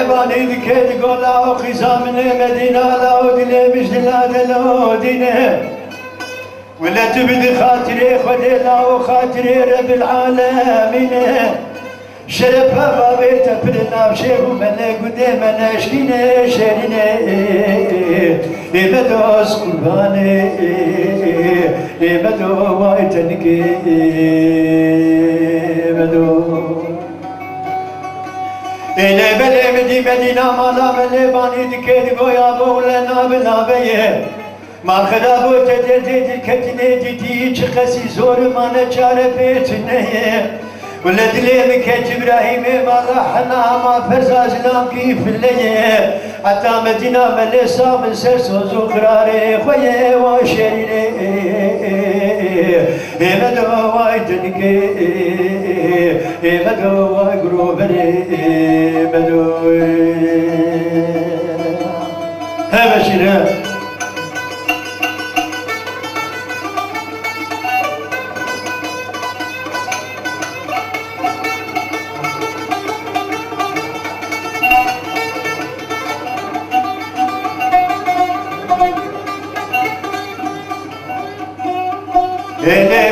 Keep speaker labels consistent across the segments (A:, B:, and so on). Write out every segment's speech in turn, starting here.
A: لباني ذكي تقول لا خزام مدينة لا ودلي مش دلا دينه ولا تبدي خاطري خدي لا وخاطري رب العالمين شرفها بابي تبرنا بشيخ ومنا قدامنا شكينا شارينا بدوس قرباني بدو وايتنكي بدو إلى بلي مدي مدينة مالا بلي باني دكي دقويا بولنا بنابيه ما خرابو تدرد الكتني ديدي چخسي زور ما نچار بيتنه ولا دليم كت ابراهيم ما حنا ما فرزاز لام كيف اللي حتى مدينة مليسا من سرسو زقراري خويا وشريني مدو وايدنكي مدو وايقروبني مدو ها بشير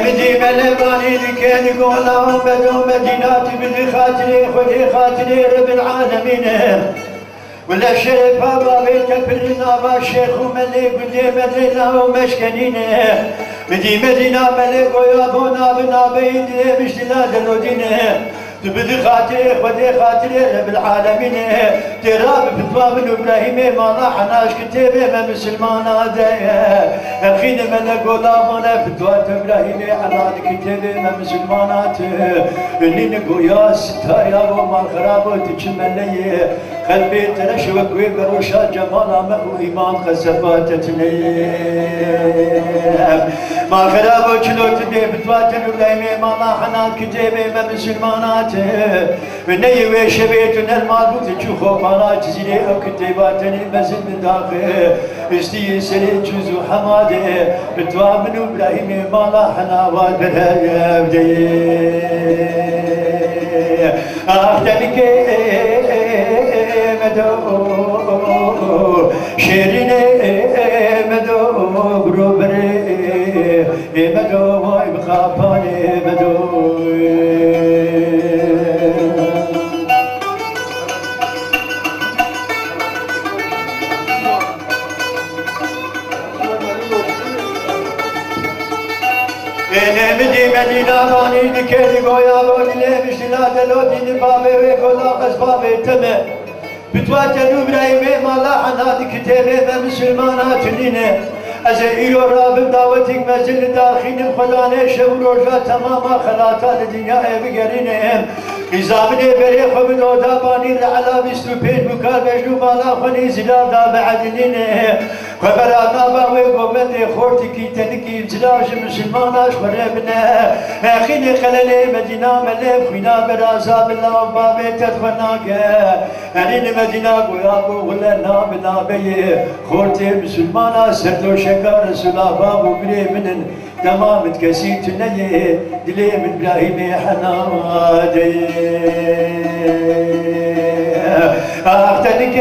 A: مدي ملباني كان يقول لهم بدو مديناتي بدي خاطري خذي خاطري رب العالمين ولا شرف بابا بيتك بالنابا الشيخ وملي قدي مدينة ومشكنين بدي مدينة ملك ويابونا بنابين مش دلاد الودين تبدي خاطري خذي خاطري رب العالمين تراب فتوى من ابراهيم ما نحناش كتابه ما مسلمان هذا الخين من قولامنا فتوى ابراهيم على كتابه ما مسلمانات اللي نقول يا ستار يا وما خراب تجملي قلبي ترشوك ويقروشا جمالا ما ايمان خسفاتتني ما خراب شلوت بي فتوى ابراهيم ما نحنا كتابه ما مسلمانات وني وشبيتنا المعبود تشوفوا قناه زينه او كتاباتني مزل من داخل استي سري جزو حماده فتوى من ابراهيم ما نحنا وادرها بدي اختلك مدو شيرين مدو غروبري مدو بخافاني مدو مدي مدينة راني دكيري قويا بوني لي مشلا دلو دين بابي ويقولا قص بابي تمه بتواجه ابراهيم مالا حنا دكتيري مسلمانات لينا أزايرو راب دعوتك مزل داخل خدانه شب روجا تماما خلاطا لدنيا بقرينهم إذا بني بري خبن وداباني لعلا بستوبين بكار بجنو مالا خني زلال دا بعدلينه خبرانا باوي قومتي خورتكي تنكي بزلاج مسلماناش خربنا أخيني خلالي مدينة مليف خوينا برازا بالله بابي تدخناك أنين مدينة قويابو غلنا بنابي خورتي مسلمانا سردو شكار رسولا بابو بري منن تمام تكسيت نيه دلي من ابراهيم حنادي اختنك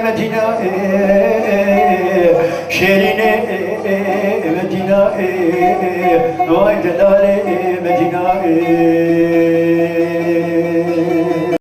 A: مدينة شيرين مدينة نوي دلالي مدينة